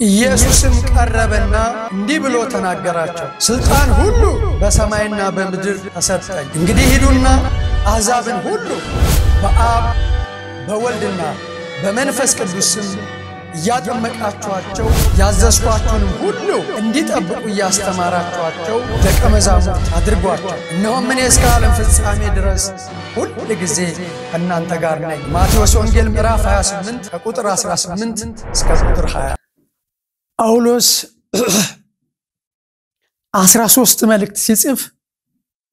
ኢየሱስም ቀረበና እንዲህ ብሎ ተናገራቸው ስልጣን ሁሉ በሰማይና በምድር ተሰጠኝ እንግዲህ ሂዱና አሕዛብን ሁሉ በአብ በወልድና በመንፈስ ቅዱስ ስም ያጠመቃችኋቸው ያዘዝኳችሁን ሁሉ እንዲጠብቁ ያስተማራችኋቸው ደቀ መዛሙርት አድርጓቸው እነሆም እኔ እስከ ዓለም ፍጻሜ ድረስ ሁሉ ጊዜ ከእናንተ ጋር ነኝ ማቴዎስ ወንጌል ምዕራፍ 28 ከቁጥር 18 እስከ ቁጥር 20 ጳውሎስ 13 መልእክት ሲጽፍ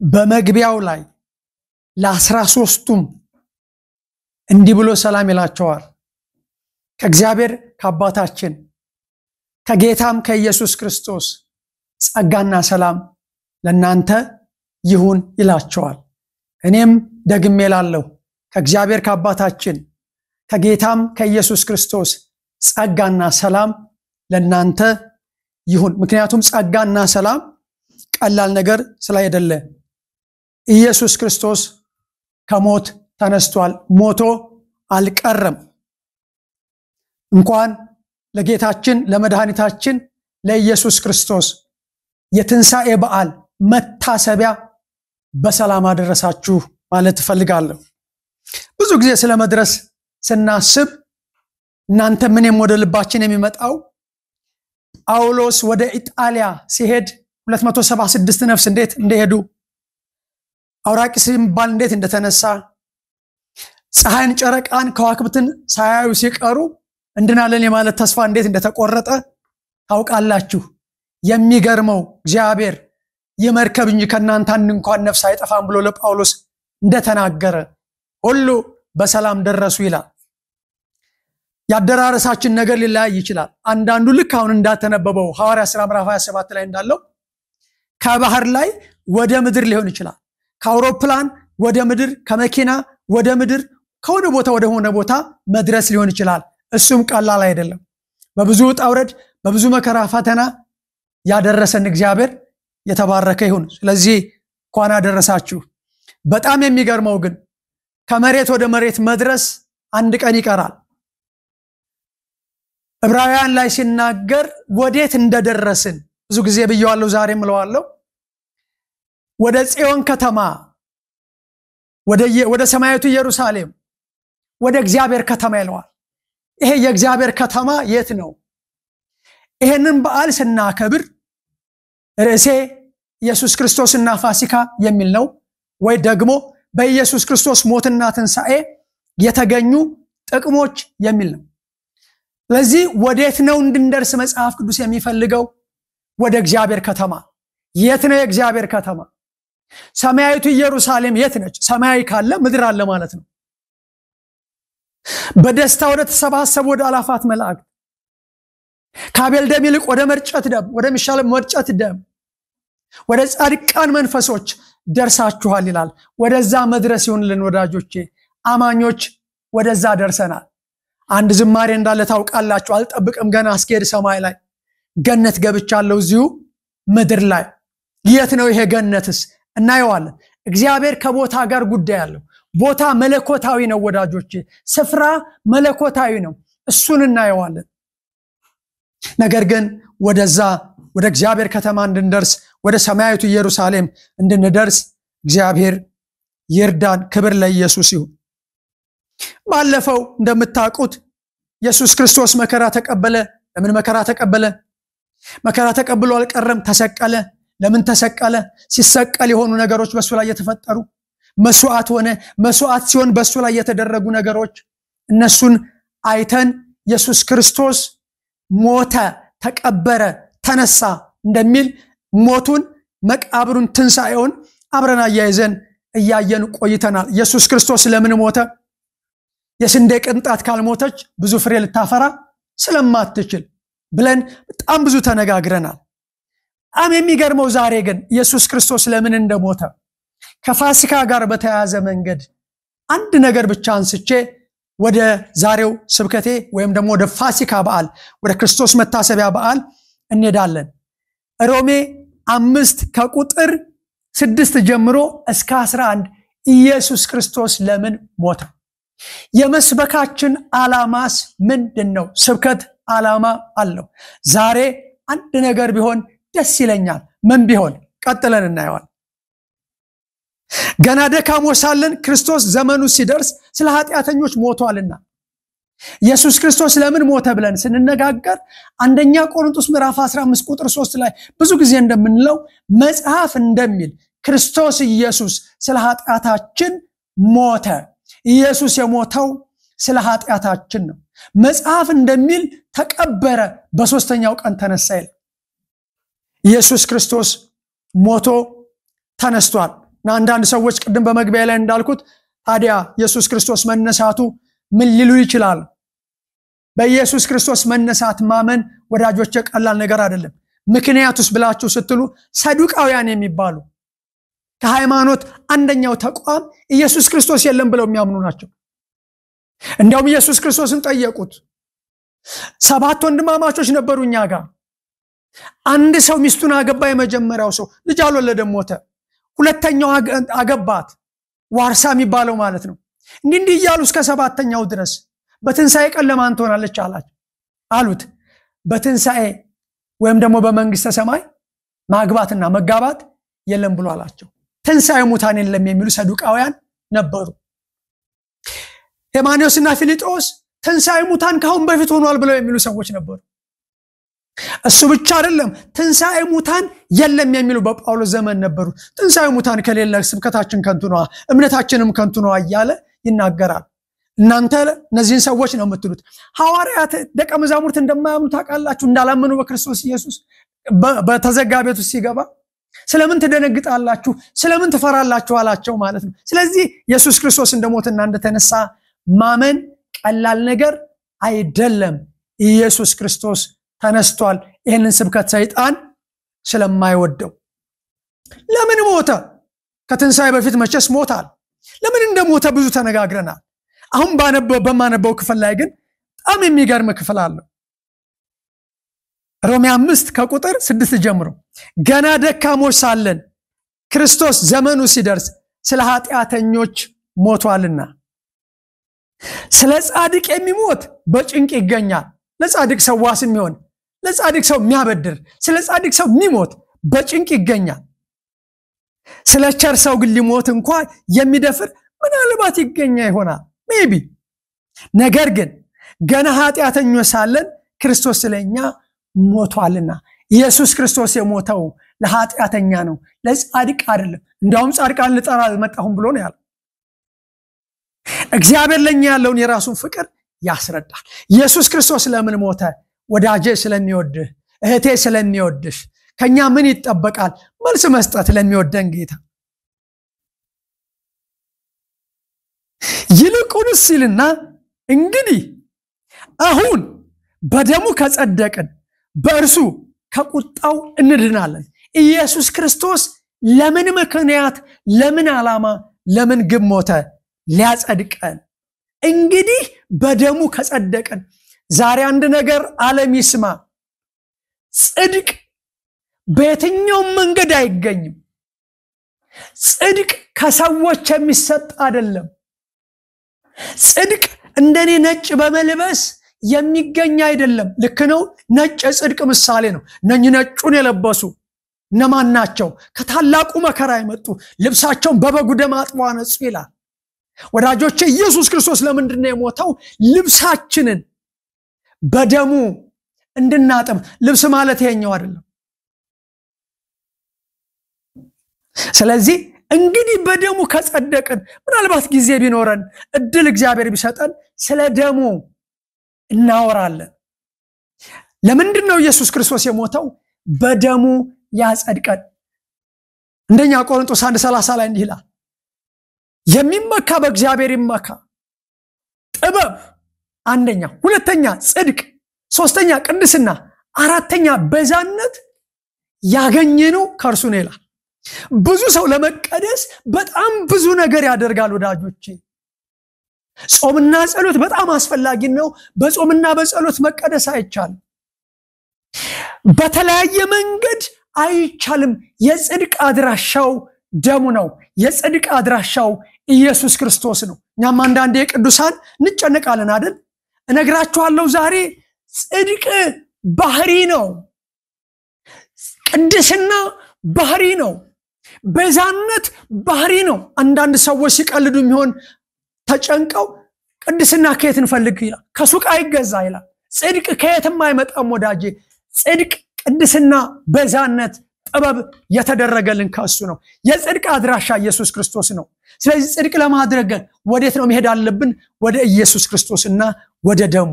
በመግቢያው ላይ ለ13ቱም እንዲህ ብሎ ሰላም ይላቸዋል ከእግዚአብሔር ከአባታችን ከጌታም ከኢየሱስ ክርስቶስ ጸጋና ሰላም ለእናንተ ይሁን ይላቸዋል እኔም ደግሜ እላለሁ ከእግዚአብሔር ከአባታችን ከጌታም ከኢየሱስ ክርስቶስ ጸጋና ሰላም ለእናንተ ይሁን ምክንያቱም ጸጋና ሰላም ቀላል ነገር ስላይደለ ኢየሱስ ክርስቶስ ከሞት ተነስቷል ሞቶ አልቀረም እንኳን ለጌታችን ለመድኃኒታችን ለኢየሱስ ክርስቶስ የትንሣኤ በዓል መታሰቢያ በሰላም አደረሳችሁ ማለት ፈልጋለሁ ብዙ ጊዜ ስለመድረስ ስናስብ እናንተ ምንም ወደ ልባችን የሚመጣው ጳውሎስ ወደ ኢጣሊያ ሲሄድ 276 ነፍስ እንዴት እንደሄዱ አውራቂስ የሚባል እንዴት እንደተነሳ ፀሐይን ጨረቃን ከዋክብትን ሳያዩ ሲቀሩ እንድናለን የማለት ተስፋ እንዴት እንደተቆረጠ ታውቃላችሁ የሚገርመው እግዚአብሔር የመርከብ እንጂ ከናንተ እንኳን ነፍስ አይጠፋም ብሎ ለጳውሎስ እንደተናገረ ሁሉ በሰላም ደረሱ ይላል ያደራረሳችን ነገር ሊላይ ይችላል አንዳንዱ ልክ አሁን እንዳተነበበው ሐዋርያ ሥራ ምዕራፍ 27 ላይ እንዳለው ከባህር ላይ ወደ ምድር ሊሆን ይችላል ከአውሮፕላን ወደ ምድር ከመኪና ወደ ምድር ከሆነ ቦታ ወደ ሆነ ቦታ መድረስ ሊሆን ይችላል እሱም ቀላል አይደለም በብዙ ጣውረድ በብዙ መከራ ፈተና ያደረሰን እግዚአብሔር የተባረከ ይሁን ስለዚህ እንኳን አደረሳችሁ በጣም የሚገርመው ግን ከመሬት ወደ መሬት መድረስ አንድ ቀን ይቀራል ዕብራውያን ላይ ሲናገር ወዴት እንደደረስን ብዙ ጊዜ ብየዋለሁ ዛሬም እለዋለሁ ወደ ጽዮን ከተማ ወደ ሰማያዊቱ ኢየሩሳሌም ወደ እግዚአብሔር ከተማ ይለዋል ይሄ የእግዚአብሔር ከተማ የት ነው ይሄንን በዓል ስናከብር ርዕሴ ኢየሱስ ክርስቶስና ፋሲካ የሚል ነው ወይ ደግሞ በኢየሱስ ክርስቶስ ሞትና ትንሣኤ የተገኙ ጥቅሞች የሚል ነው ስለዚህ ወዴት ነው እንድንደርስ መጽሐፍ ቅዱስ የሚፈልገው ወደ እግዚአብሔር ከተማ የት ነው የእግዚአብሔር ከተማ ሰማያዊቱ ኢየሩሳሌም የት ነች ሰማያዊ ካለ ምድር አለ ማለት ነው በደስታ ወደ ተሰባሰቡ ወደ አላፋት መላእክት ከአቤል ደም ይልቅ ወደ መርጨት ደም ወደ ሚሻል መርጨት ደም ወደ ጻድቃን መንፈሶች ደርሳችኋል ይላል ወደዛ መድረስ ይሁንልን ወዳጆቼ አማኞች ወደዛ ደርሰናል አንድ ዝማሬ እንዳለ ታውቃላችሁ አልጠብቅም ገና አስኬድ ሰማይ ላይ ገነት ገብቻለሁ እዚሁ ምድር ላይ የት ነው ይሄ ገነትስ እናየዋለን እግዚአብሔር ከቦታ ጋር ጉዳይ አለው ቦታ መለኮታዊ ነው ወዳጆቼ ስፍራ መለኮታዊ ነው እሱን እናየዋለን ነገር ግን ወደዛ ወደ እግዚአብሔር ከተማ እንድንደርስ ወደ ሰማያዊቱ ኢየሩሳሌም እንድንደርስ እግዚአብሔር ይርዳን ክብር ለኢየሱስ ይሁን ባለፈው እንደምታውቁት ኢየሱስ ክርስቶስ መከራ ተቀበለ ለምን መከራ ተቀበለ መከራ ተቀብሎ አልቀረም ተሰቀለ ለምን ተሰቀለ ሲሰቀል የሆኑ ነገሮች በሱ ላይ የተፈጠሩ መስዋዕት ሆነ መስዋዕት ሲሆን በሱ ላይ የተደረጉ ነገሮች እነሱን አይተን ኢየሱስ ክርስቶስ ሞተ ተቀበረ ተነሳ እንደሚል ሞቱን መቃብሩን ትንሣኤውን አብረን አያይዘን እያየን ቆይተናል ኢየሱስ ክርስቶስ ለምን ሞተ የስንዴ ቅንጣት ካልሞተች ብዙ ፍሬ ልታፈራ ስለማትችል ብለን በጣም ብዙ ተነጋግረናል የሚገርመው ዛሬ ግን ኢየሱስ ክርስቶስ ለምን እንደሞተ ከፋሲካ ጋር በተያያዘ መንገድ አንድ ነገር ብቻ አንስቼ ወደ ዛሬው ስብከቴ ወይም ደግሞ ወደ ፋሲካ በዓል ወደ ክርስቶስ መታሰቢያ በዓል እንሄዳለን ሮሜ 5 ከቁጥር 6 ጀምሮ እስከ 11 ኢየሱስ ክርስቶስ ለምን ሞተ የመስበካችን ዓላማስ ምንድነው ስብከት ዓላማ አለው። ዛሬ አንድ ነገር ቢሆን ደስ ይለኛል። ምን ቢሆን? ቀጥለን እናየዋለን። ገና ደካሞች ሳለን ክርስቶስ ዘመኑ ሲደርስ ስለ ኃጢአተኞች ሞቷልና። ኢየሱስ ክርስቶስ ለምን ሞተ ብለን ስንነጋገር አንደኛ ቆሮንቶስ ምዕራፍ 15 ቁጥር 3 ላይ ብዙ ጊዜ እንደምንለው መጽሐፍ እንደሚል ክርስቶስ ኢየሱስ ስለ ኃጢአታችን ሞተ። ኢየሱስ የሞተው ስለ ኃጢአታችን ነው። መጽሐፍ እንደሚል ተቀበረ፣ በሶስተኛው ቀን ተነሳ ይላል። ኢየሱስ ክርስቶስ ሞቶ ተነስቷል። አንዳንድ ሰዎች ቅድም በመግቢያ ላይ እንዳልኩት ታዲያ ኢየሱስ ክርስቶስ መነሳቱ ምን ሊሉ ይችላል? በኢየሱስ ክርስቶስ መነሳት ማመን ወዳጆቼ ቀላል ነገር አይደለም። ምክንያቱስ ብላችሁ ስትሉ ሰዱቃውያን የሚባሉ ከሃይማኖት አንደኛው ተቋም ኢየሱስ ክርስቶስ የለም ብለው የሚያምኑ ናቸው። እንዲያውም ኢየሱስ ክርስቶስን ጠየቁት። 7 ወንድማማቾች ነበሩ እኛ ጋር። አንድ ሰው ሚስቱን አገባ፣ የመጀመሪያው ሰው ልጅ አልወለደም፣ ሞተ። ሁለተኛው አገባት፣ ዋርሳ የሚባለው ማለት ነው። እንዲህ እያሉ እስከ 7ኛው ድረስ በትንሣኤ ቀን ለማን ትሆናለች አሉት። በትንሣኤ ወይም ደግሞ በመንግስተ ሰማይ ማግባትና መጋባት የለም ብሎ አላቸው። ትንሣኤ ሙታን የለም የሚሉ ሰዱቃውያን ነበሩ። ሄማኔዎስና ፊሊጦስ ትንሣኤ ሙታን ካሁን በፊት ሆኗል ብለው የሚሉ ሰዎች ነበሩ። እሱ ብቻ አይደለም፣ ትንሣኤ ሙታን የለም የሚሉ በጳውሎስ ዘመን ነበሩ። ትንሣኤ ሙታን ከሌለ ስብከታችን ከንቱ ነው፣ እምነታችንም ከንቱ ነው እያለ ይናገራል። እናንተ እነዚህን ሰዎች ነው የምትሉት። ሐዋርያት ደቀ መዛሙርት እንደማያምኑ ታውቃላችሁ። እንዳላመኑ በክርስቶስ ኢየሱስ በተዘጋ ቤት ውስጥ ሲገባ ስለምን ትደነግጣላችሁ? ስለምን ትፈራላችሁ አላቸው ማለት ነው። ስለዚህ ኢየሱስ ክርስቶስ እንደሞተና እንደተነሳ ማመን ቀላል ነገር አይደለም። ኢየሱስ ክርስቶስ ተነስቷል። ይህንን ስብከት ሰይጣን ስለማይወደው ለምን ሞተ? ከትንሣኤ በፊት መቼስ ሞታል። ለምን እንደሞተ ብዙ ተነጋግረናል። አሁን በማነበው ክፍል ላይ ግን በጣም የሚገርም ክፍል አለው። ሮሜ 5 ከቁጥር 6 ጀምሮ ገና ደካሞች ሳለን ክርስቶስ ዘመኑ ሲደርስ ስለ ኃጢአተኞች ሞቷልና። ስለ ጻድቅ የሚሞት በጭንቅ ይገኛል። ለጻድቅ ሰው ዋስ የሚሆን፣ ለጻድቅ ሰው የሚያበድር፣ ስለ ጻድቅ ሰው የሚሞት በጭንቅ ይገኛል። ስለ ቸር ሰው ግን ሊሞት እንኳን የሚደፍር ምናልባት ይገኛ ይሆናል ሜቢ። ነገር ግን ገና ኃጢአተኞች ሳለን ክርስቶስ ስለኛ ሞቷልና። ኢየሱስ ክርስቶስ የሞተው ለኃጢአተኛ ነው፣ ለጻድቅ አይደለም። እንዲያውም ጻድቃን ልጠራ አልመጣሁም ብሎ ነው ያለው። እግዚአብሔር ለኛ ያለውን የራሱን ፍቅር ያስረዳል። ኢየሱስ ክርስቶስ ለምን ሞተ? ወዳጄ ስለሚወድህ፣ እህቴ ስለሚወድሽ ከኛ ምን ይጠበቃል? መልስ መስጠት ለሚወደን ጌታ። ይልቁንስ ሲልና እንግዲህ አሁን በደሙ ከጸደቅን በእርሱ ከቁጣው እንድናለን። ኢየሱስ ክርስቶስ ለምን ምክንያት፣ ለምን ዓላማ፣ ለምን ግብ ሞተ? ሊያጸድቀን። እንግዲህ በደሙ ከጸደቅን። ዛሬ አንድ ነገር ዓለም ይስማ። ጽድቅ በየትኛውም መንገድ አይገኝም። ጽድቅ ከሰዎች የሚሰጥ አይደለም። ጽድቅ እንደኔ ነጭ በመልበስ የሚገኝ አይደለም። ልክ ነው። ነጭ የጽድቅ ምሳሌ ነው። እነኚህ ነጩን የለበሱ እነማን ናቸው? ከታላቁ መከራ የመጡ ልብሳቸውን በበጉ ደም አጥበው አነጹ ይላል። ወዳጆቼ ኢየሱስ ክርስቶስ ለምንድን ነው የሞተው? ልብሳችንን በደሙ እንድናጥብ። ልብስ ማለት ይሄኛው አይደለም። ስለዚህ እንግዲህ በደሙ ከጸደቅን፣ ምናልባት ጊዜ ቢኖረን እድል እግዚአብሔር ቢሰጠን ስለ ደሙ እናወራለን። ለምንድን ነው ኢየሱስ ክርስቶስ የሞተው? በደሙ ያጸድቀን። አንደኛ ቆሮንቶስ 1:30 ላይ እንዲህ ይላል፣ የሚመካ በእግዚአብሔር ይመካ። ጥበብ አንደኛ፣ ሁለተኛ ጽድቅ፣ ሶስተኛ ቅድስና፣ አራተኛ ቤዛነት ያገኘነው ከእርሱ ነው ይላል። ብዙ ሰው ለመቀደስ በጣም ብዙ ነገር ያደርጋል ወዳጆቼ። ጾምና ጸሎት በጣም አስፈላጊ ነው። በጾምና በጸሎት መቀደስ አይቻልም። በተለያየ መንገድ አይቻልም። የጽድቅ አድራሻው ደሙ ነው። የጽድቅ አድራሻው ኢየሱስ ክርስቶስ ነው። እኛም አንዳንዴ ቅዱሳን እንጨነቃለን አይደል? እነግራችኋለሁ ዛሬ ጽድቅ ባህሪ ነው ቅድስና ባህሪ ነው ቤዛነት ባህሪ ነው አንዳንድ ሰዎች ሲቀልዱ የሚሆን ተጨንቀው ቅድስና ከየት እንፈልግ ይላል ከሱቅ አይገዛ ይላል ጽድቅ ከየትም አይመጣም ወዳጄ ጽድቅ ቅድስና ቤዛነት ጥበብ የተደረገልን ከሱ ነው የጽድቅ አድራሻ ኢየሱስ ክርስቶስ ነው ስለዚህ ጽድቅ ለማድረግ ወዴት ነው መሄድ አለብን ወደ ኢየሱስ ክርስቶስና ወደ ደሙ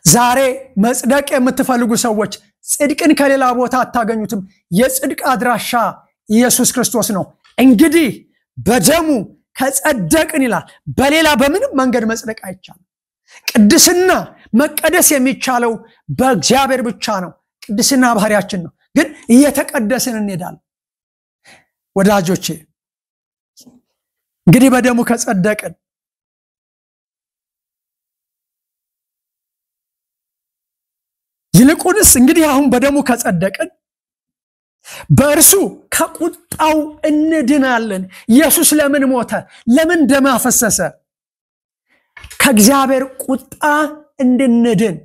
ዛሬ መጽደቅ የምትፈልጉ ሰዎች ጽድቅን ከሌላ ቦታ አታገኙትም የጽድቅ አድራሻ ኢየሱስ ክርስቶስ ነው እንግዲህ በደሙ ከጸደቅን ይላል በሌላ በምንም መንገድ መጽደቅ አይቻልም ቅድስና መቀደስ የሚቻለው በእግዚአብሔር ብቻ ነው ቅድስና ባህሪያችን ነው ግን እየተቀደስን እንሄዳለን ወዳጆቼ እንግዲህ በደሙ ከጸደቅን ይልቁንስ እንግዲህ አሁን በደሙ ከጸደቅን በእርሱ ከቁጣው እንድናለን ኢየሱስ ለምን ሞተ ለምን ደም አፈሰሰ ከእግዚአብሔር ቁጣ እንድንድን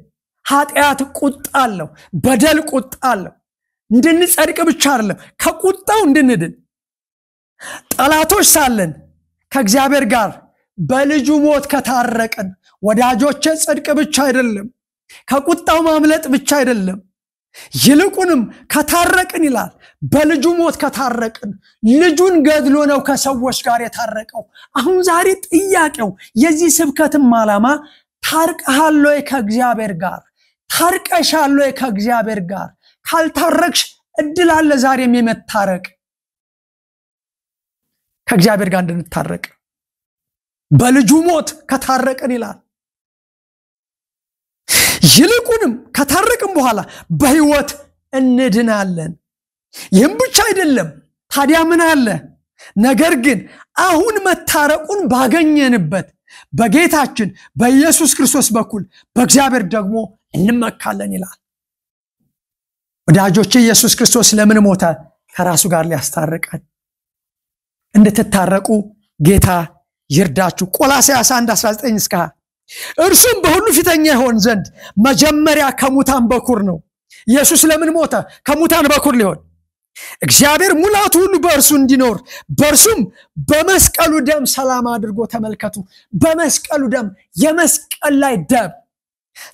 ኃጢአት ቁጣ አለው በደል ቁጣ አለው እንድንጸድቅ ብቻ አይደለም ከቁጣው እንድንድን ጠላቶች ሳለን ከእግዚአብሔር ጋር በልጁ ሞት ከታረቅን ወዳጆቼ ጽድቅ ብቻ አይደለም ከቁጣው ማምለጥ ብቻ አይደለም ይልቁንም ከታረቅን ይላል በልጁ ሞት ከታረቅን ልጁን ገድሎ ነው ከሰዎች ጋር የታረቀው አሁን ዛሬ ጥያቄው የዚህ ስብከትም ዓላማ ታርቀሃል ወይ ከእግዚአብሔር ጋር ታርቀሻል ወይ ከእግዚአብሔር ጋር ካልታረቅሽ እድል አለ ዛሬም የመታረቅ ከእግዚአብሔር ጋር እንድንታረቅ በልጁ ሞት ከታረቅን ይላል ይልቁንም ከታረቅን በኋላ በህይወት እንድናለን ይህም ብቻ አይደለም ታዲያ ምን አለ ነገር ግን አሁን መታረቁን ባገኘንበት በጌታችን በኢየሱስ ክርስቶስ በኩል በእግዚአብሔር ደግሞ እንመካለን ይላል ወዳጆቼ ኢየሱስ ክርስቶስ ለምን ሞተ ከራሱ ጋር ሊያስታርቀን እንድትታረቁ ጌታ ይርዳችሁ ቆላስይስ 1:19-20 እርሱም በሁሉ ፊተኛ ይሆን ዘንድ መጀመሪያ ከሙታን በኩር ነው ኢየሱስ ለምን ሞተ ከሙታን በኩር ሊሆን እግዚአብሔር ሙላቱ ሁሉ በእርሱ እንዲኖር በእርሱም በመስቀሉ ደም ሰላም አድርጎ ተመልከቱ በመስቀሉ ደም የመስቀል ላይ ደም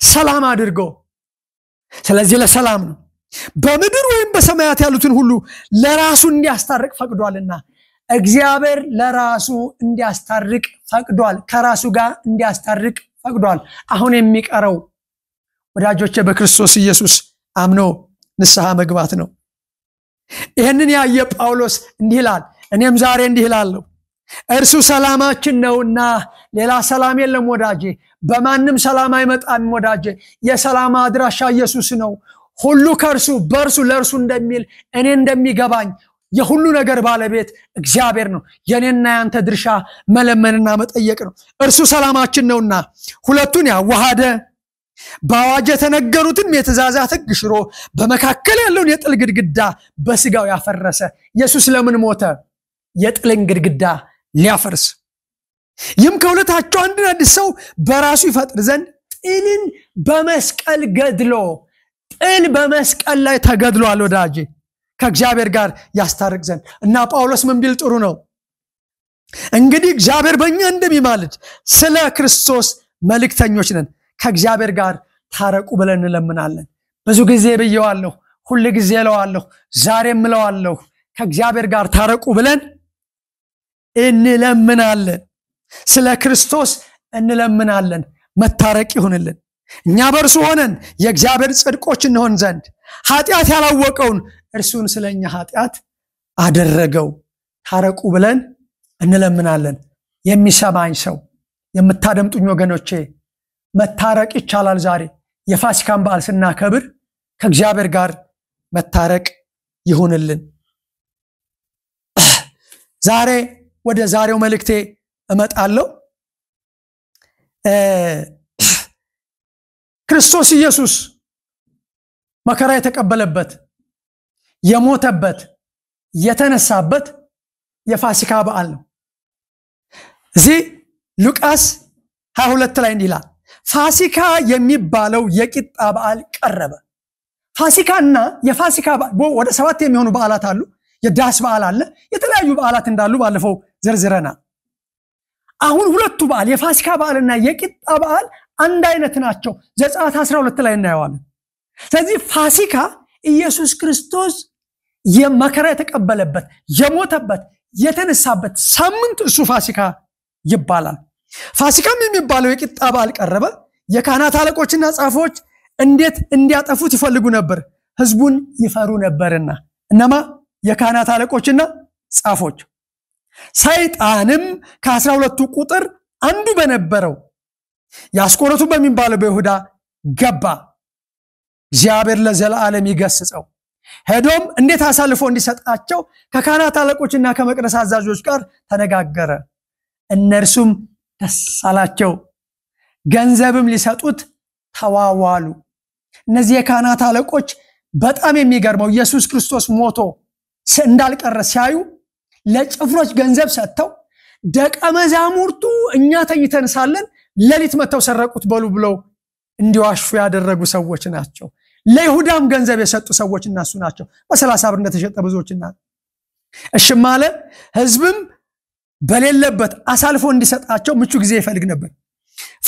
ሰላም አድርጎ ስለዚህ ለሰላም ነው በምድር ወይም በሰማያት ያሉትን ሁሉ ለራሱ እንዲያስታርቅ ፈቅዷልና እግዚአብሔር ለራሱ እንዲያስታርቅ ፈቅዷል ከራሱ ጋር እንዲያስታርቅ ፈቅዷል አሁን የሚቀረው ወዳጆቼ በክርስቶስ ኢየሱስ አምኖ ንስሐ መግባት ነው ይሄንን ያየ ጳውሎስ እንዲህ ይላል እኔም ዛሬ እንዲህ ይላለሁ እርሱ ሰላማችን ነውና ሌላ ሰላም የለም ወዳጄ በማንም ሰላም አይመጣም ወዳጄ የሰላም አድራሻ ኢየሱስ ነው ሁሉ ከርሱ በርሱ ለርሱ እንደሚል እኔ እንደሚገባኝ የሁሉ ነገር ባለቤት እግዚአብሔር ነው የኔና ያንተ ድርሻ መለመንና መጠየቅ ነው እርሱ ሰላማችን ነውና ሁለቱን ያዋሃደ በአዋጅ የተነገሩትን የትእዛዛት ሕግ ሽሮ በመካከል ያለውን የጥል ግድግዳ በስጋው ያፈረሰ ኢየሱስ ለምን ሞተ የጥልን ግድግዳ ሊያፈርስ ይህም ከሁለታቸው አንድን አዲስ ሰው በራሱ ይፈጥር ዘንድ ጥልን በመስቀል ገድሎ ጥል በመስቀል ላይ ተገድሏል ወዳጄ ከእግዚአብሔር ጋር ያስታርቅ ዘንድ እና ጳውሎስ ምን ቢል ጥሩ ነው እንግዲህ እግዚአብሔር በእኛ እንደሚማልድ ስለ ክርስቶስ መልእክተኞች ነን ከእግዚአብሔር ጋር ታረቁ ብለን እንለምናለን ብዙ ጊዜ ብየዋለሁ ሁሉ ጊዜ እለዋለሁ ዛሬም እለዋለሁ ከእግዚአብሔር ጋር ታረቁ ብለን እንለምናለን ስለ ክርስቶስ እንለምናለን መታረቅ ይሁንልን እኛ በእርሱ ሆነን የእግዚአብሔር ጽድቆች እንሆን ዘንድ ኃጢአት ያላወቀውን እርሱን ስለኛ ኃጢአት አደረገው ታረቁ ብለን እንለምናለን የሚሰማኝ ሰው የምታደምጡኝ ወገኖቼ መታረቅ ይቻላል ዛሬ የፋሲካን በዓል ስናከብር ከእግዚአብሔር ጋር መታረቅ ይሁንልን ዛሬ ወደ ዛሬው መልእክቴ እመጣለሁ ክርስቶስ ኢየሱስ መከራ የተቀበለበት የሞተበት የተነሳበት የፋሲካ በዓል ነው እዚህ ሉቃስ 22 ላይ እንዲህ ይላል ፋሲካ የሚባለው የቂጣ በዓል ቀረበ። ፋሲካና የፋሲካ በዓል ወደ 7 የሚሆኑ በዓላት አሉ። የዳስ በዓል አለ። የተለያዩ በዓላት እንዳሉ ባለፈው ዘርዝረናል። አሁን ሁለቱ በዓል የፋሲካ በዓልና የቂጣ በዓል አንድ አይነት ናቸው። ዘጸአት 12 ላይ እናየዋለን። ስለዚህ ፋሲካ ኢየሱስ ክርስቶስ የመከራ የተቀበለበት የሞተበት የተነሳበት ሳምንት እሱ ፋሲካ ይባላል። ፋሲካም የሚባለው የቂጣ በዓል ቀረበ። የካህናት አለቆችና ጻፎች እንዴት እንዲያጠፉት ይፈልጉ ነበር፣ ህዝቡን ይፈሩ ነበርና። እነማ? የካህናት አለቆችና ጻፎች። ሰይጣንም ከ12ቱ ቁጥር አንዱ በነበረው ያስቆሮቱ በሚባለው በይሁዳ ገባ። እግዚአብሔር ለዘላለም ይገስጸው። ሄዶም እንዴት አሳልፎ እንዲሰጣቸው ከካህናት አለቆችና ከመቅደስ አዛዦች ጋር ተነጋገረ። እነርሱም ደስ አላቸው፣ ገንዘብም ሊሰጡት ተዋዋሉ። እነዚህ የካህናት አለቆች በጣም የሚገርመው ኢየሱስ ክርስቶስ ሞቶ እንዳልቀረ ሲያዩ ለጭፍሮች ገንዘብ ሰጥተው ደቀ መዛሙርቱ እኛ ተኝተን ሳለን ሌሊት መተው ሰረቁት በሉ ብለው እንዲዋሹ ያደረጉ ሰዎች ናቸው። ለይሁዳም ገንዘብ የሰጡ ሰዎች እነሱ ናቸው። በ30 ብር እንደተሸጠ ብዙዎችና እሺም አለ። ህዝብም በሌለበት አሳልፎ እንዲሰጣቸው ምቹ ጊዜ ይፈልግ ነበር።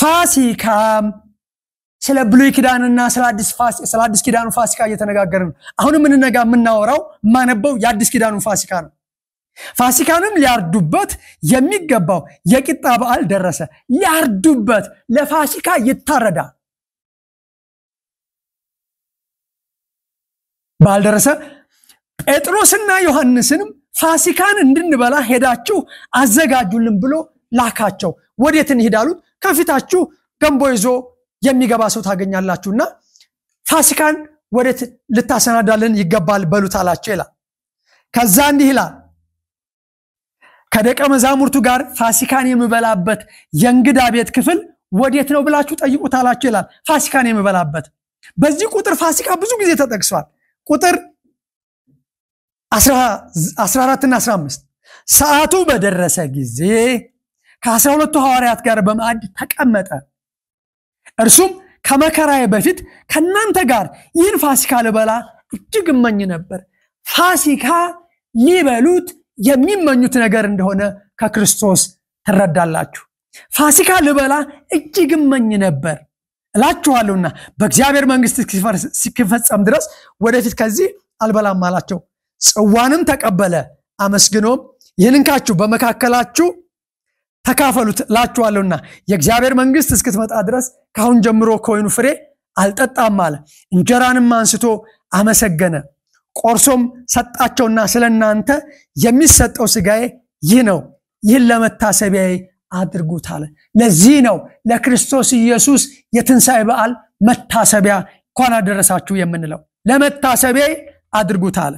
ፋሲካም ስለ ብሉይ ኪዳንና ስለ አዲስ ኪዳኑ ፋሲካ እየተነጋገርን አሁንም የምናወራው ማነበው የአዲስ ኪዳኑ ፋሲካ ነው። ፋሲካንም ሊያርዱበት የሚገባው የቂጣ በዓል ደረሰ። ሊያርዱበት ለፋሲካ ይታረዳል በዓል ደረሰ። ጴጥሮስና ዮሐንስንም ፋሲካን እንድንበላ ሄዳችሁ አዘጋጁልን ብሎ ላካቸው። ወዴት እንሄዳሉ? ከፊታችሁ ገንቦ ይዞ የሚገባ ሰው ታገኛላችሁና ፋሲካን ወዴት ልታሰናዳልን ይገባል በሉት አላቸው ይላል። ከዛ እንዲህ ይላል፣ ከደቀ መዛሙርቱ ጋር ፋሲካን የምበላበት የእንግዳ ቤት ክፍል ወዴት ነው ብላችሁ ጠይቁት አላቸው ይላል። ፋሲካን የምበላበት በዚህ ቁጥር ፋሲካ ብዙ ጊዜ ተጠቅሷል። ቁጥር 14 እና 15 ሰዓቱ በደረሰ ጊዜ ከ12ቱ ሐዋርያት ጋር በማዕድ ተቀመጠ። እርሱም ከመከራዬ በፊት ከናንተ ጋር ይህን ፋሲካ ልበላ እጅግ እመኝ ነበር። ፋሲካ ሊበሉት የሚመኙት ነገር እንደሆነ ከክርስቶስ ትረዳላችሁ። ፋሲካ ልበላ እጅግ እመኝ ነበር እላችኋለሁና በእግዚአብሔር መንግስት እስኪፈጸም ድረስ ወደፊት ከዚህ አልበላም አላቸው። ጽዋንም ተቀበለ፣ አመስግኖም ይህን እንካችሁ በመካከላችሁ ተካፈሉት እላችኋለሁና የእግዚአብሔር መንግስት እስክትመጣ ድረስ ካሁን ጀምሮ ከወይኑ ፍሬ አልጠጣም አለ። እንጀራንም አንስቶ አመሰገነ፣ ቆርሶም ሰጣቸውና ስለናንተ የሚሰጠው ስጋዬ ይህ ነው፣ ይህን ለመታሰቢያዬ አድርጉት አለ። ለዚህ ነው ለክርስቶስ ኢየሱስ የትንሣኤ በዓል መታሰቢያ እንኳን አደረሳችሁ የምንለው። ለመታሰቢያዬ አድርጉት አለ።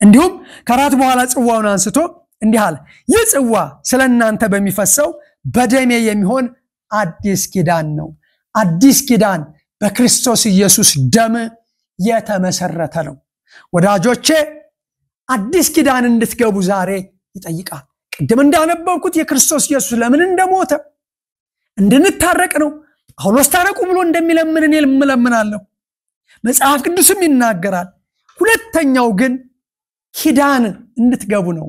እንዲሁም ከራት በኋላ ጽዋውን አንስቶ እንዲህ አለ፣ ይህ ጽዋ ስለናንተ በሚፈሰው በደሜ የሚሆን አዲስ ኪዳን ነው። አዲስ ኪዳን በክርስቶስ ኢየሱስ ደም የተመሰረተ ነው። ወዳጆቼ አዲስ ኪዳን እንድትገቡ ዛሬ ይጠይቃል። ቅድም እንዳነበብኩት የክርስቶስ ኢየሱስ ለምን እንደሞተ እንድንታረቅ ነው። ጳውሎስ ታረቁ ብሎ እንደሚለምን እኔ እለምናለሁ፣ መጽሐፍ ቅዱስም ይናገራል። ሁለተኛው ግን ኪዳን እንድትገቡ ነው።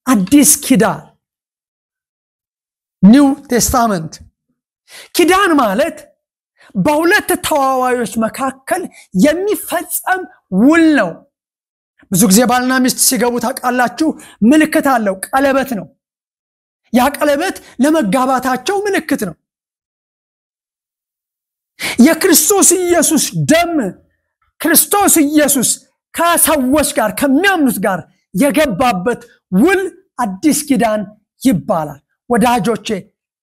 አዲስ ኪዳን ኒው ቴስታመንት። ኪዳን ማለት በሁለት ተዋዋዮች መካከል የሚፈጸም ውል ነው። ብዙ ጊዜ ባልና ሚስት ሲገቡ ታውቃላችሁ፣ ምልክት አለው፣ ቀለበት ነው። ያ ቀለበት ለመጋባታቸው ምልክት ነው። የክርስቶስ ኢየሱስ ደም ክርስቶስ ኢየሱስ ከሰዎች ጋር ከሚያምኑት ጋር የገባበት ውል አዲስ ኪዳን ይባላል። ወዳጆቼ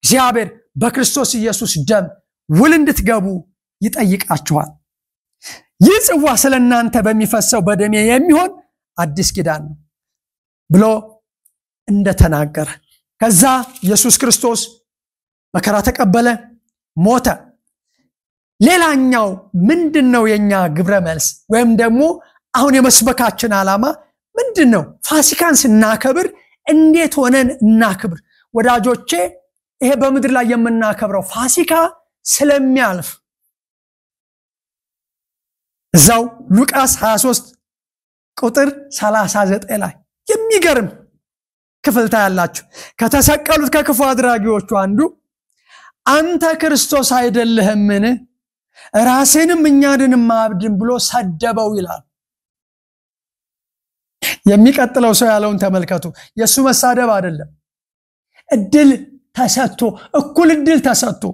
እግዚአብሔር በክርስቶስ ኢየሱስ ደም ውል እንድትገቡ ይጠይቃችኋል። ይህ ጽዋ ስለናንተ በሚፈሰው በደሜ የሚሆን አዲስ ኪዳን ነው ብሎ እንደተናገረ ከዛ ኢየሱስ ክርስቶስ መከራ ተቀበለ፣ ሞተ። ሌላኛው ምንድነው? የኛ ግብረ መልስ ወይም ደግሞ አሁን የመስበካችን ዓላማ ምንድነው? ፋሲካን ስናከብር እንዴት ሆነን እናክብር? ወዳጆቼ ይሄ በምድር ላይ የምናከብረው ፋሲካ ስለሚያልፍ እዛው ሉቃስ 23 ቁጥር 39 ላይ የሚገርም ክፍል ታያላችሁ። ከተሰቀሉት ከክፉ አድራጊዎቹ አንዱ አንተ ክርስቶስ አይደለህምን ራስህንም እኛንም አብድን ብሎ ሰደበው ይላል። የሚቀጥለው ሰው ያለውን ተመልከቱ። የሱ መሳደብ አይደለም፣ እድል ተሰጥቶ እኩል እድል ተሰጥቶ።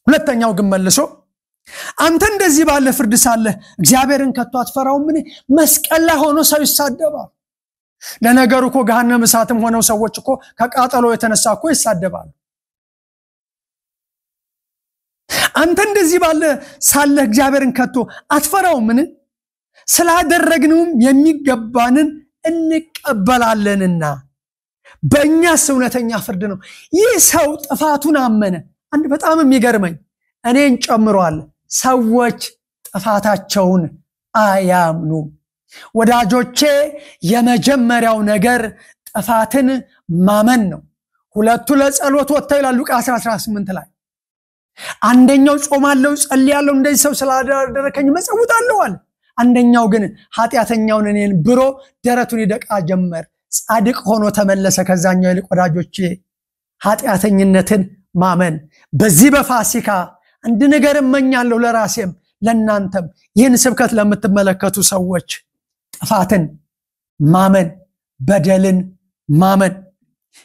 ሁለተኛው ግን መልሶ አንተ እንደዚህ ባለ ፍርድ ሳለ እግዚአብሔርን ከቶ አትፈራውምን? መስቀል ላይ ሆኖ ሰው ይሳደባል። ለነገሩ እኮ ገሃነመ እሳትም ሆነው ሰዎች እኮ ከቃጠሎ የተነሳ እኮ ይሳደባሉ። አንተ እንደዚህ ባለ ሳለ እግዚአብሔርን ከቶ አትፈራውምን? ስላደረግነውም የሚገባንን እንቀበላለንና በእኛስ እውነተኛ ፍርድ ነው። ይህ ሰው ጥፋቱን አመነ። አንድ በጣም የሚገርመኝ እኔን ጨምሯል፣ ሰዎች ጥፋታቸውን አያምኑም። ወዳጆቼ የመጀመሪያው ነገር ጥፋትን ማመን ነው። ሁለቱ ለጸሎት ወጥተው ይላል ሉቃስ 18 ላይ። አንደኛው ጾማለሁ ጸልያለሁ እንደዚህ ሰው ስላደረከኝ መጸውታለሁ አለ። አንደኛው ግን ኃጢአተኛውን እኔን ብሮ ደረቱን ይደቃ ጀመር። ጻድቅ ሆኖ ተመለሰ ከዛኛው ይልቅ። ወዳጆቼ ኃጢአተኝነትን ማመን። በዚህ በፋሲካ አንድ ነገር እመኛለሁ ለራሴም ለናንተም ይህን ስብከት ለምትመለከቱ ሰዎች ጥፋትን ማመን፣ በደልን ማመን።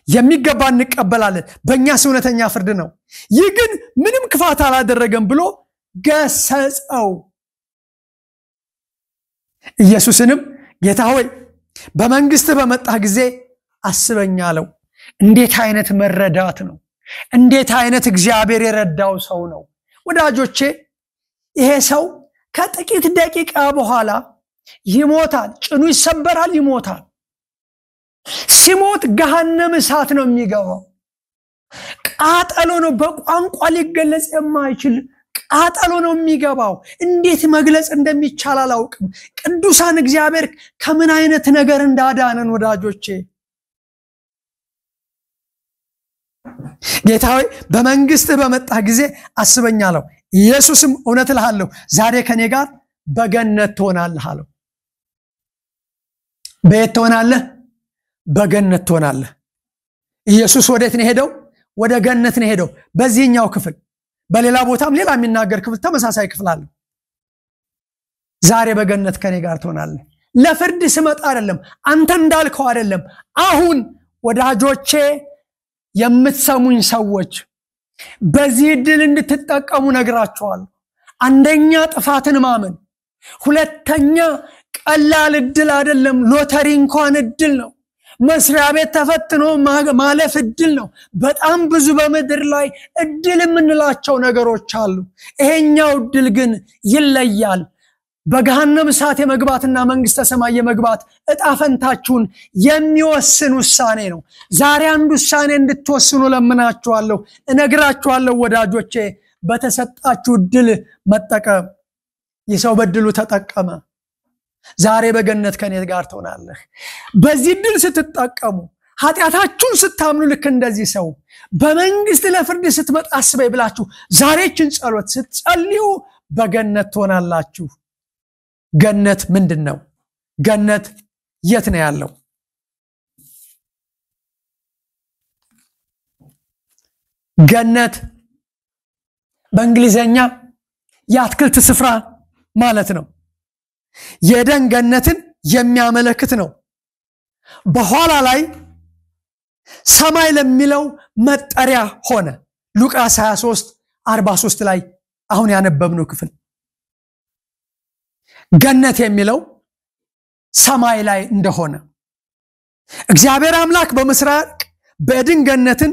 የሚገባ እንቀበላለን፣ በእኛስ እውነተኛ ፍርድ ነው። ይህ ግን ምንም ክፋት አላደረገም ብሎ ገሰጸው። ኢየሱስንም ጌታ ሆይ በመንግስት በመጣህ ጊዜ አስበኝ አለው። እንዴት አይነት መረዳት ነው! እንዴት አይነት እግዚአብሔር የረዳው ሰው ነው! ወዳጆቼ ይሄ ሰው ከጥቂት ደቂቃ በኋላ ይሞታል። ጭኑ ይሰበራል፣ ይሞታል። ሲሞት ገሃነመ እሳት ነው የሚገባው። ቃጠሎ ነው፣ በቋንቋ ሊገለጽ የማይችል ቃጠሎ ነው የሚገባው። እንዴት መግለጽ እንደሚቻል አላውቅም። ቅዱሳን እግዚአብሔር ከምን አይነት ነገር እንዳዳነን ወዳጆቼ። ጌታ ሆይ በመንግስት በመጣህ ጊዜ አስበኝ አለው። ኢየሱስም እውነት እልሃለሁ ዛሬ ከኔ ጋር በገነት ትሆናለህ አለው። በየት ትሆናለህ? በገነት ትሆናለህ። ኢየሱስ ወዴት ነው ሄደው? ወደ ገነት ነው ሄደው። በዚህኛው ክፍል በሌላ ቦታም ሌላ የሚናገር ክፍል ተመሳሳይ ክፍል አለ። ዛሬ በገነት ከኔ ጋር ትሆናለህ። ለፍርድ ስመጣ አይደለም፣ አንተ እንዳልከው አይደለም። አሁን ወዳጆቼ የምትሰሙኝ ሰዎች በዚህ ዕድል እንድትጠቀሙ ነግራችኋለሁ። አንደኛ ጥፋትን ማመን፣ ሁለተኛ ቀላል ዕድል አይደለም፣ ሎተሪ እንኳን ዕድል ነው። መስሪያ ቤት ተፈትኖ ማለፍ ዕድል ነው። በጣም ብዙ በምድር ላይ ዕድል የምንላቸው ነገሮች አሉ። ይሄኛው ዕድል ግን ይለያል። በገሃነመ እሳት የመግባትና መንግስተ ሰማይ የመግባት ዕጣ ፈንታችሁን የሚወስን ውሳኔ ነው። ዛሬ አንድ ውሳኔ እንድትወስኑ ለምናችኋለሁ፣ እነግራችኋለሁ። ወዳጆቼ በተሰጣችሁ ዕድል መጠቀም። የሰው በድሉ ተጠቀመ። ዛሬ በገነት ከኔ ጋር ትሆናለህ። በዚህ ዕድል ስትጠቀሙ፣ ኃጢአታችሁን ስታምኑ፣ ልክ እንደዚህ ሰው በመንግስት ለፍርድ ስትመጣ አስበኝ ብላችሁ ዛሬችን ጸሎት ስትጸልዩ በገነት ትሆናላችሁ። ገነት ምንድን ነው? ገነት የት ነው ያለው? ገነት በእንግሊዘኛ የአትክልት ስፍራ ማለት ነው። የኤደን ገነትን የሚያመለክት ነው። በኋላ ላይ ሰማይ ለሚለው መጠሪያ ሆነ። ሉቃስ 23:43 ላይ አሁን ያነበብነው ክፍል ገነት የሚለው ሰማይ ላይ እንደሆነ እግዚአብሔር አምላክ በምስራቅ በኤደን ገነትን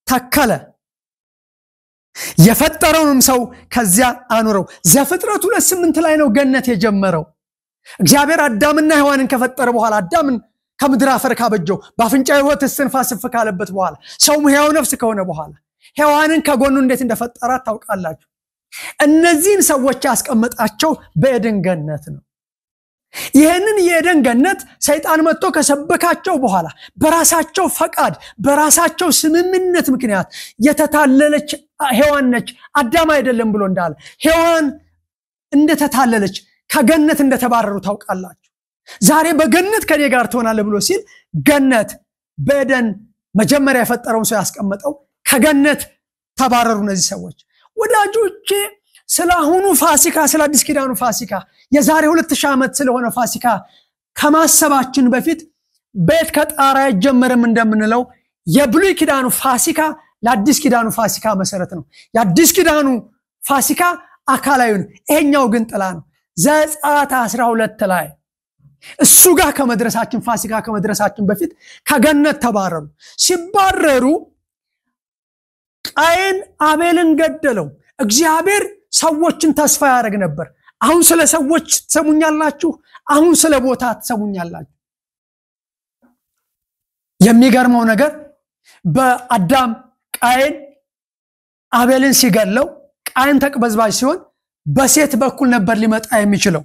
ተከለ። የፈጠረውንም ሰው ከዚያ አኖረው። ዘፍጥረት 2:8 ላይ ነው ገነት የጀመረው። እግዚአብሔር አዳምና ሔዋንን ከፈጠረ በኋላ አዳምን ከምድር አፈር ካበጀው በአፍንጫ ሕይወት እስትንፋስ ካለበት በኋላ ሰውም ሕያው ነፍስ ከሆነ በኋላ ሔዋንን ከጎኑ እንዴት እንደፈጠራት ታውቃላችሁ። እነዚህን ሰዎች ያስቀመጣቸው በኤደን ገነት ነው። ይህንን የኤደን ገነት ሰይጣን መጥቶ ከሰበካቸው በኋላ በራሳቸው ፈቃድ በራሳቸው ስምምነት ምክንያት የተታለለች ሔዋን ነች አዳም አይደለም ብሎ እንዳለ ሔዋን እንደተታለለች ከገነት እንደተባረሩ ታውቃላችሁ ዛሬ በገነት ከኔ ጋር ትሆናለህ ብሎ ሲል ገነት በደን መጀመሪያ የፈጠረውን ሰው ያስቀመጠው ከገነት ተባረሩ እነዚህ ሰዎች ወዳጆቼ ስለአሁኑ ፋሲካ ስለ አዲስ ኪዳኑ ፋሲካ የዛሬ 2000 ዓመት ስለሆነ ፋሲካ ከማሰባችን በፊት ቤት ከጣራ ይጀመርም እንደምንለው የብሉይ ኪዳኑ ፋሲካ ለአዲስ ኪዳኑ ፋሲካ መሰረት ነው የአዲስ ኪዳኑ ፋሲካ አካላዩን ይሄኛው ግን ጥላ ነው ዘጸአት 12 ላይ እሱ ጋር ከመድረሳችን ፋሲካ ከመድረሳችን በፊት ከገነት ተባረሩ ሲባረሩ ቃየን አቤልን ገደለው እግዚአብሔር ሰዎችን ተስፋ ያደርግ ነበር አሁን ስለ ሰዎች ተሰሙኛላችሁ አሁን ስለ ቦታ ተሰሙኛላችሁ የሚገርመው ነገር በአዳም ቃየን አቤልን ሲገለው ቃየን ተቅበዝባዥ ሲሆን በሴት በኩል ነበር ሊመጣ የሚችለው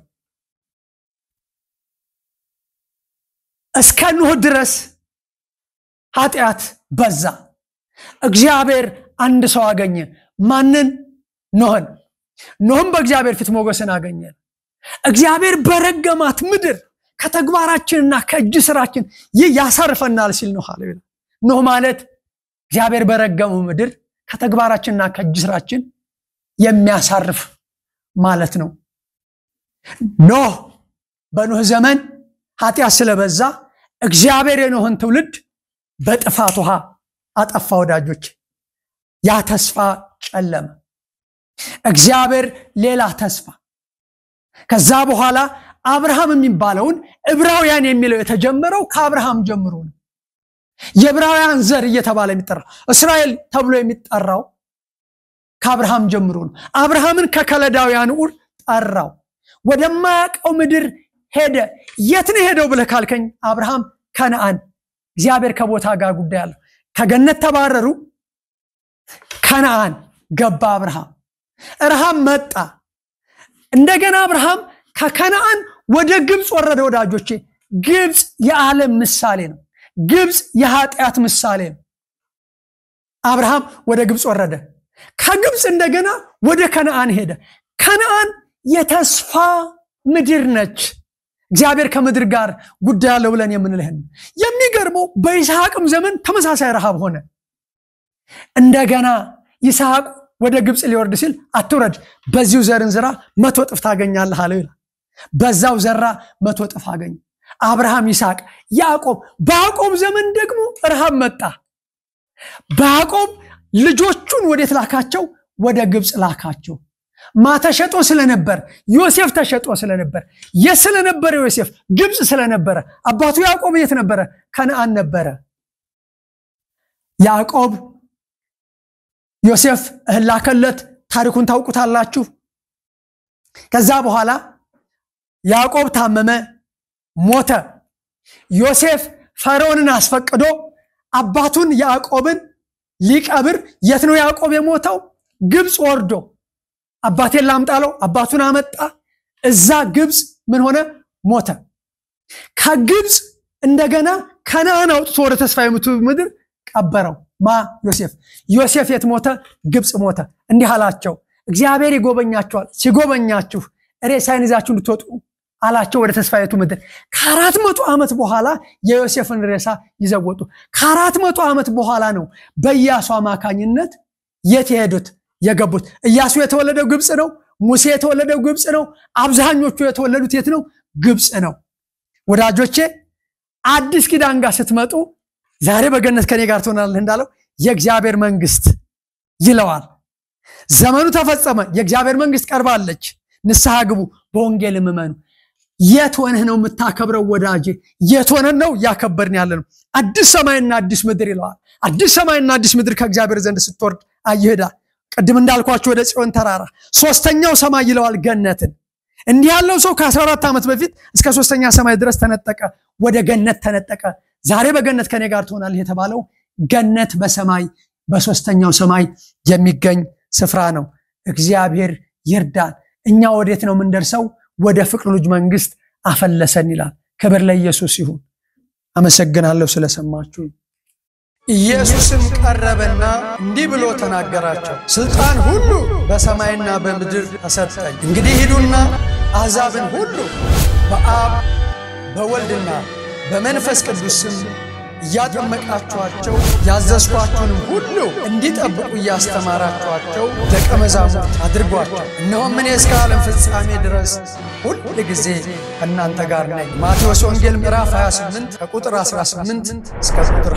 እስከ ኖህ ድረስ ኃጢአት በዛ እግዚአብሔር አንድ ሰው አገኘ ማንን ኖህን በእግዚአብሔር ፊት ሞገስን አገኘ እግዚአብሔር በረገማት ምድር ከተግባራችንና ከእጅ ስራችን ያሳርፈናል ሲል ኖህ ማለት እግዚአብሔር በረገመው ምድር ከተግባራችንና ከእጅ ስራችን የሚያሳርፍ ማለት ነው ኖህ በኖህ ዘመን ኃጢአት ስለበዛ እግዚአብሔር የኖህን ትውልድ በጥፋት ውሃ አጠፋ ወዳጆች ያ ተስፋ ጨለመ እግዚአብሔር ሌላ ተስፋ ከዛ በኋላ አብርሃም የሚባለውን ዕብራውያን የሚለው የተጀመረው ከአብርሃም ጀምሮ ነው የዕብራውያን ዘር እየተባለ የሚጠራው እስራኤል ተብሎ የሚጠራው ከአብርሃም ጀምሮ ነው አብርሃምን ከከለዳውያን ኡር ጠራው ወደማያውቀው ምድር ሄደ የት ነው ሄደው ብለህ ካልከኝ አብርሃም ከነዓን እግዚአብሔር ከቦታ ጋር ጉዳይ አለው ከገነት ተባረሩ ከነዓን ገባ አብርሃም መጣ እንደገና አብርሃም ከከነዓን ወደ ግብጽ ወረደ ወዳጆቼ ግብጽ የዓለም ምሳሌ ነው ግብጽ የኃጢአት ምሳሌ ነው አብርሃም ወደ ግብጽ ወረደ ከግብጽ እንደገና ወደ ከነዓን ሄደ ከነዓን የተስፋ ምድር ነች እግዚአብሔር ከምድር ጋር ጉዳይ አለው ብለን የምንልህን የሚገርመው በይስሐቅም ዘመን ተመሳሳይ ረሃብ ሆነ እንደገና ይስሐቅ ወደ ግብጽ ሊወርድ ሲል አትወረድ በዚሁ ዘርን ዝራ 100 እጥፍ ታገኛለህ አለው ይላል በዛው ዘራ 100 እጥፍ አገኘ አብርሃም ይስሐቅ ያዕቆብ በያዕቆብ ዘመን ደግሞ ረሃብ መጣ በያዕቆብ ልጆቹን ወዴት ላካቸው ወደ ግብጽ ላካቸው ማተሸጦ ስለነበር ዮሴፍ ተሸጦ ስለነበር የስለነበር ዮሴፍ ግብጽ ስለነበረ አባቱ ያዕቆብ የት ነበረ ከነዓን ነበረ ያዕቆብ ዮሴፍ እህላከለት ታሪኩን ታውቁታላችሁ ከዛ በኋላ ያዕቆብ ታመመ ሞተ ዮሴፍ ፈርዖንን አስፈቅዶ አባቱን ያዕቆብን ሊቀብር የት ነው ያዕቆብ የሞተው ግብጽ ወርዶ አባቴን ላምጣለው አባቱን አመጣ እዛ ግብጽ ምን ሆነ ሞተ ከግብጽ እንደገና ከነዓን አውጥቶ ወደ ተስፋይቱ ምድር ቀበረው ዮሴፍ የት ሞተ ግብጽ ሞተ እንዲህ አላቸው እግዚአብሔር ይጎበኛችኋል ሲጎበኛችሁ ሬሳን ይዛችሁ እንድትወጡ አላቸው ወደ ተስፋይቱ ምድር ከ400 ዓመት በኋላ የዮሴፍን ሬሳ ይዘወጡ ከ400 ዓመት በኋላ ነው በኢያሱ አማካኝነት የት ሄዱት የገቡት ኢያሱ የተወለደው ግብጽ ነው ሙሴ የተወለደው ግብጽ ነው አብዛኞቹ የተወለዱት የት ነው ግብጽ ነው ወዳጆቼ አዲስ ኪዳን ጋር ስትመጡ ዛሬ በገነት ከኔ ጋር ትሆናለህ እንዳለው የእግዚአብሔር መንግስት ይለዋል ዘመኑ ተፈጸመ የእግዚአብሔር መንግስት ቀርባለች ንስሐ ግቡ በወንጌል እመኑ የት ሆነህ ነው የምታከብረው ወዳጄ የት ሆነህ ነው ያከበርን ያለነው አዲስ ሰማይና አዲስ ምድር ይለዋል አዲስ ሰማይና አዲስ ምድር ከእግዚአብሔር ዘንድ ስትወርድ አይሄዳ ቀድም እንዳልኳችሁ ወደ ጽዮን ተራራ ሶስተኛው ሰማይ ይለዋል ገነትን እንዲህ ያለው ሰው ከ14 ዓመት በፊት እስከ ሶስተኛ ሰማይ ድረስ ተነጠቀ ወደ ገነት ተነጠቀ ዛሬ በገነት ከኔ ጋር ትሆናለህ የተባለው ገነት በሰማይ በሶስተኛው ሰማይ የሚገኝ ስፍራ ነው እግዚአብሔር ይርዳን እኛ ወዴት ነው ምንደርሰው ወደ ፍቅር ልጅ መንግስት አፈለሰን ይላል ክብር ለኢየሱስ ይሁን አመሰግናለሁ ስለሰማችሁ ኢየሱስም ቀረበና እንዲህ ብሎ ተናገራቸው፣ ስልጣን ሁሉ በሰማይና በምድር ተሰጠኝ። እንግዲህ ሂዱና አሕዛብን ሁሉ በአብ በወልድና በመንፈስ ቅዱስ ስም እያጠመቃችኋቸው ያዘዝኳችሁንም ሁሉ እንዲጠብቁ እያስተማራችኋቸው ደቀ መዛሙርት አድርጓቸው። እነሆም እኔ እስከ ዓለም ፍጻሜ ድረስ ሁል ጊዜ ከእናንተ ጋር ነኝ። ማቴዎስ ወንጌል ምዕራፍ 28 ከቁጥር 18 እስከ ቁጥር